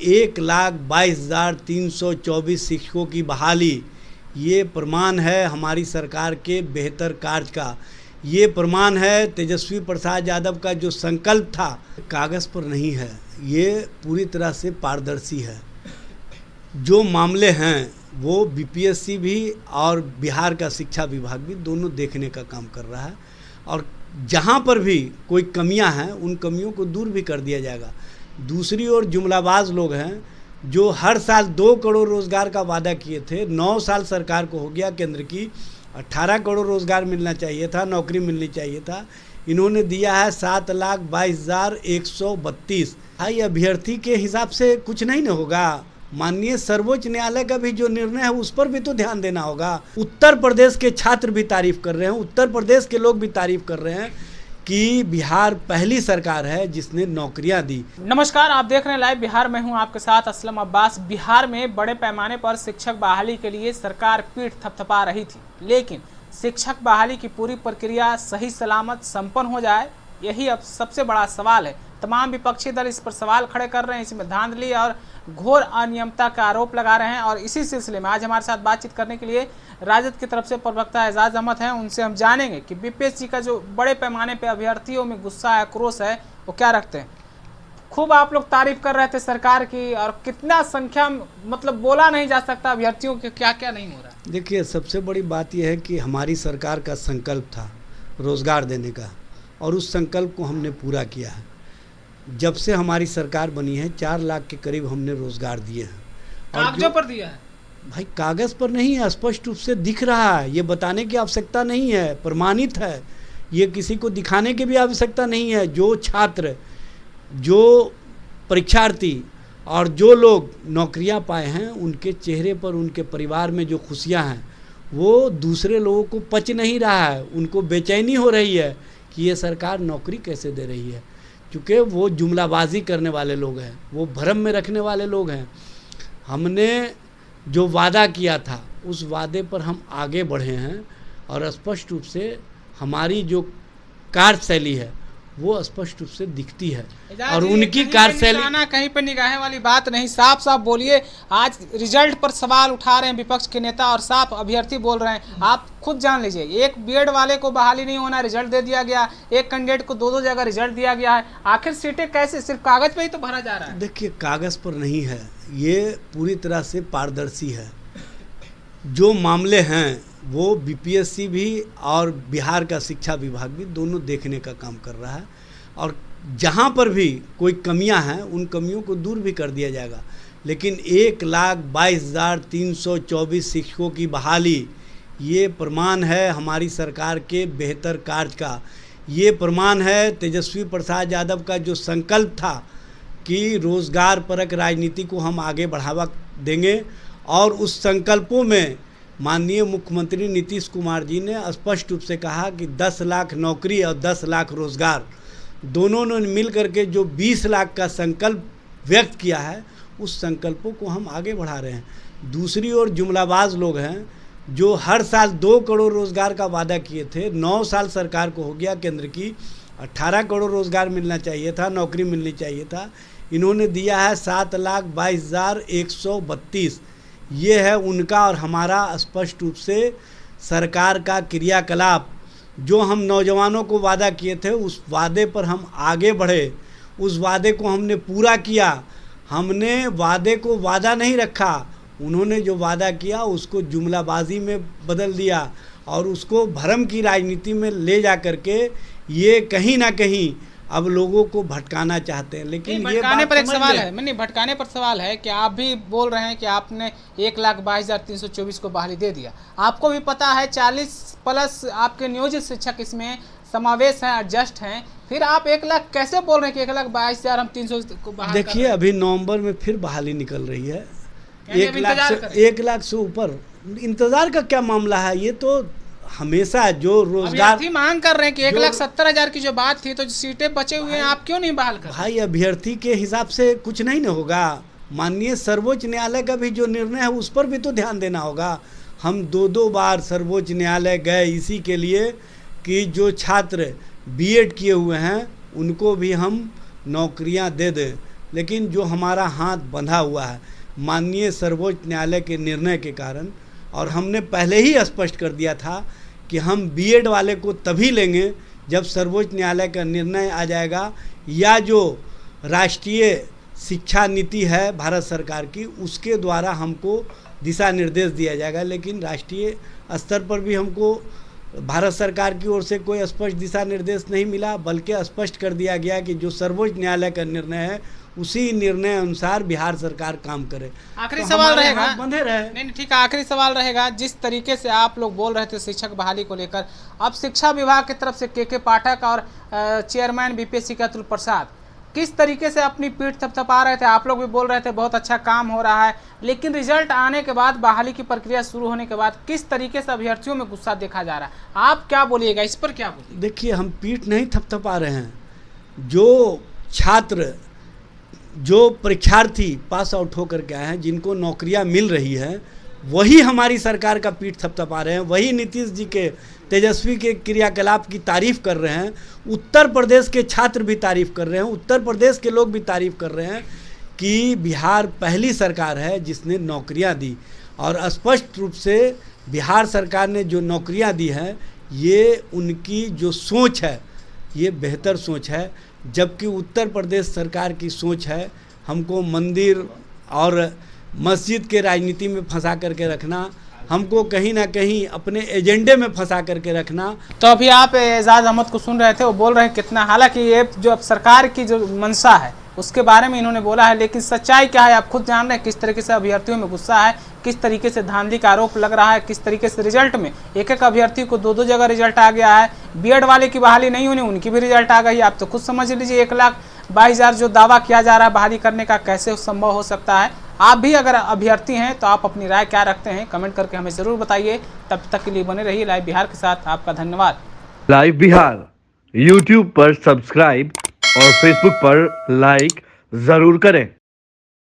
1,22,324 शिक्षकों की बहाली ये प्रमाण है हमारी सरकार के बेहतर कार्य का। ये प्रमाण है तेजस्वी प्रसाद यादव का जो संकल्प था कागज़ पर नहीं है, ये पूरी तरह से पारदर्शी है। जो मामले हैं वो बीपीएससी भी और बिहार का शिक्षा विभाग भी दोनों देखने का काम कर रहा है, और जहाँ पर भी कोई कमियां हैं उन कमियों को दूर भी कर दिया जाएगा। दूसरी ओर जुमलाबाज लोग हैं जो हर साल 2 करोड़ रोज़गार का वादा किए थे। 9 साल सरकार को हो गया, केंद्र की 18 करोड़ रोज़गार मिलना चाहिए था, नौकरी मिलनी चाहिए था, इन्होंने दिया है 7,22,132। भाई अभ्यर्थी के हिसाब से कुछ नहीं ना होगा। माननीय सर्वोच्च न्यायालय का भी जो निर्णय है उस पर भी तो ध्यान देना होगा। उत्तर प्रदेश के छात्र भी तारीफ कर रहे हैं, उत्तर प्रदेश के लोग भी तारीफ कर रहे हैं कि बिहार पहली सरकार है जिसने नौकरियां दी। नमस्कार, आप देख रहे हैं लाइव बिहार। मैं हूं आपके साथ असलम अब्बास। बिहार में बड़े पैमाने पर शिक्षक बहाली के लिए सरकार पीठ थपथपा रही थी, लेकिन शिक्षक बहाली की पूरी प्रक्रिया सही सलामत संपन्न हो जाए, यही अब सबसे बड़ा सवाल है। तमाम विपक्षी दल इस पर सवाल खड़े कर रहे हैं, इसमें धांधली और घोर अनियमितता का आरोप लगा रहे हैं। और इसी सिलसिले में आज हमारे साथ बातचीत करने के लिए राजद की तरफ से प्रवक्ता एजाज अहमद हैं। उनसे हम जानेंगे कि बीपीएससी का जो बड़े पैमाने पे अभ्यर्थियों में गुस्सा है, आक्रोश है, वो क्या रखते हैं। खूब आप लोग तारीफ कर रहे थे सरकार की, और कितना संख्या मतलब बोला नहीं जा सकता अभ्यर्थियों के क्या क्या नहीं हो रहा। देखिए, सबसे बड़ी बात यह है कि हमारी सरकार का संकल्प था रोज़गार देने का, और उस संकल्प को हमने पूरा किया है। जब से हमारी सरकार बनी है 4 लाख के करीब हमने रोज़गार दिए हैं। कागजों पर दिया है भाई, कागज़ पर नहीं है, स्पष्ट रूप से दिख रहा है। ये बताने की आवश्यकता नहीं है, प्रमाणित है। ये किसी को दिखाने की भी आवश्यकता नहीं है। जो छात्र, जो परीक्षार्थी और जो लोग नौकरियां पाए हैं, उनके चेहरे पर, उनके परिवार में जो खुशियां हैं वो दूसरे लोगों को पच नहीं रहा है। उनको बेचैनी हो रही है कि ये सरकार नौकरी कैसे दे रही है, क्योंकि वो जुमलाबाजी करने वाले लोग हैं, वो भ्रम में रखने वाले लोग हैं। हमने जो वादा किया था उस वादे पर हम आगे बढ़े हैं, और स्पष्ट रूप से हमारी जो कार्यशैली है वो स्पष्ट रूप से दिखती है। और उनकी कार्यशैली कहीं पर निगाहें वाली बात नहीं, साफ साफ बोलिए। आज रिजल्ट पर सवाल उठा रहे हैं विपक्ष के नेता, और साफ अभ्यर्थी बोल रहे हैं। आप खुद जान लीजिए, एक बीएड वाले को बहाली नहीं होना, रिजल्ट दे दिया गया। एक कैंडिडेट को 2-2 जगह रिजल्ट दिया गया है। आखिर सीटें कैसे सिर्फ कागज पे ही तो भरा जा रहा है। देखिए, कागज पर नहीं है, ये पूरी तरह से पारदर्शी है। जो मामले हैं वो बीपीएससी भी और बिहार का शिक्षा विभाग भी दोनों देखने का काम कर रहा है, और जहाँ पर भी कोई कमियां हैं उन कमियों को दूर भी कर दिया जाएगा। लेकिन 1,22,324 शिक्षकों की बहाली ये प्रमाण है हमारी सरकार के बेहतर कार्य का। ये प्रमाण है तेजस्वी प्रसाद यादव का जो संकल्प था कि रोज़गार परक राजनीति को हम आगे बढ़ावा देंगे, और उस संकल्पों में माननीय मुख्यमंत्री नीतीश कुमार जी ने स्पष्ट रूप से कहा कि 10 लाख नौकरी और 10 लाख रोज़गार, दोनों ने मिल करके जो 20 लाख का संकल्प व्यक्त किया है, उस संकल्पों को हम आगे बढ़ा रहे हैं। दूसरी ओर जुमलाबाज लोग हैं जो हर साल 2 करोड़ रोज़गार का वादा किए थे। 9 साल सरकार को हो गया, केंद्र की 18 करोड़ रोज़गार मिलना चाहिए था, नौकरी मिलनी चाहिए था, इन्होंने दिया है 7,22,132। ये है उनका और हमारा स्पष्ट रूप से सरकार का क्रियाकलाप। जो हम नौजवानों को वादा किए थे उस वादे पर हम आगे बढ़े, उस वादे को हमने पूरा किया। हमने वादे को वादा नहीं रखा, उन्होंने जो वादा किया उसको जुमलाबाजी में बदल दिया, और उसको भ्रम की राजनीति में ले जा करके ये कहीं ना कहीं अब लोगों को भटकाना चाहते हैं। लेकिन ये भटकाने पर एक सवाल है, नहीं भटकाने पर सवाल है कि आप भी बोल रहे हैं कि आपने 1,22,324 को बहाली दे दिया। आपको भी पता है 40+ आपके नियोजित शिक्षक इसमें समावेश हैं, एडजस्ट हैं, फिर आप 1 लाख कैसे बोल रहे हैं कि 1,22,000 हम 300 को बहाल? देखिए, अभी नवंबर में फिर बहाली निकल रही है। 1 लाख से ऊपर इंतजार का क्या मामला है? ये तो हमेशा जो रोजगार मांग कर रहे हैं कि 1,70,000 की जो बात थी, तो जो सीटें बचे हुए हैं आप क्यों नहीं बहाल कर? भाई अभ्यर्थी के हिसाब से कुछ नहीं ना होगा। माननीय सर्वोच्च न्यायालय का भी जो निर्णय है उस पर भी तो ध्यान देना होगा। हम 2-2 बार सर्वोच्च न्यायालय गए इसी के लिए कि जो छात्र बीएड किए हुए हैं उनको भी हम नौकरियां दे दें। लेकिन जो हमारा हाथ बंधा हुआ है माननीय सर्वोच्च न्यायालय के निर्णय के कारण, और हमने पहले ही स्पष्ट कर दिया था कि हम बीएड वाले को तभी लेंगे जब सर्वोच्च न्यायालय का निर्णय आ जाएगा, या जो राष्ट्रीय शिक्षा नीति है भारत सरकार की उसके द्वारा हमको दिशा निर्देश दिया जाएगा। लेकिन राष्ट्रीय स्तर पर भी हमको भारत सरकार की ओर से कोई स्पष्ट दिशा निर्देश नहीं मिला, बल्कि स्पष्ट कर दिया गया कि जो सर्वोच्च न्यायालय का निर्णय है उसी निर्णय अनुसार बिहार सरकार काम करे। आखिरी तो सवाल हमारे रहेगा, हाथ बंधे रहे। नहीं ठीक है, आखिरी सवाल रहेगा, जिस तरीके से आप लोग बोल रहे थे शिक्षक बहाली को लेकर, अब शिक्षा विभाग की तरफ से के पाठक और चेयरमैन बीपीएससी के अतुल प्रसाद किस तरीके से अपनी पीठ थपथपा रहे थे। आप लोग भी बोल रहे थे बहुत अच्छा काम हो रहा है, लेकिन रिजल्ट आने के बाद, बहाली की प्रक्रिया शुरू होने के बाद किस तरीके से अभ्यर्थियों में गुस्सा देखा जा रहा है, आप क्या बोलिएगा इस पर? क्या बोलिए? देखिए, हम पीठ नहीं थपथपा रहे हैं। जो छात्र, जो परीक्षार्थी पास आउट होकर के आए हैं, जिनको नौकरियां मिल रही हैं, वही हमारी सरकार का पीठ थपथपा रहे हैं, वही नीतीश जी के तेजस्वी के क्रियाकलाप की तारीफ कर रहे हैं। उत्तर प्रदेश के छात्र भी तारीफ कर रहे हैं, उत्तर प्रदेश के लोग भी तारीफ कर रहे हैं कि बिहार पहली सरकार है जिसने नौकरियां दी, और स्पष्ट रूप से बिहार सरकार ने जो नौकरियां दी हैं ये उनकी जो सोच है ये बेहतर सोच है, जबकि उत्तर प्रदेश सरकार की सोच है हमको मंदिर और मस्जिद के राजनीति में फंसा करके रखना, हमको कहीं ना कहीं अपने एजेंडे में फंसा करके रखना। तो अभी आप एजाज अहमद को सुन रहे थे, वो बोल रहे हैं कितना, हालांकि ये जो अब सरकार की जो मंशा है उसके बारे में इन्होंने बोला है, लेकिन सच्चाई क्या है आप खुद जान रहे हैं। किस तरीके से अभ्यर्थियों में गुस्सा है, किस तरीके से धांधली का आरोप लग रहा है, किस तरीके से रिजल्ट में एक एक अभ्यर्थी को दो जगह रिजल्ट आ गया है। बीएड वाले की बहाली नहीं होनी, उनकी भी रिजल्ट आ गई। आप तो खुद समझ लीजिए 1,22,000 जो दावा किया जा रहा है बहाली करने का, कैसे संभव हो सकता है। आप भी अगर अभ्यर्थी हैं तो आप अपनी राय क्या रखते हैं कमेंट करके हमें ज़रूर बताइए। तब तक के लिए बने रहिए लाइव बिहार के साथ। आपका धन्यवाद। लाइव बिहार यूट्यूब पर सब्सक्राइब और फेसबुक पर लाइक जरूर करें।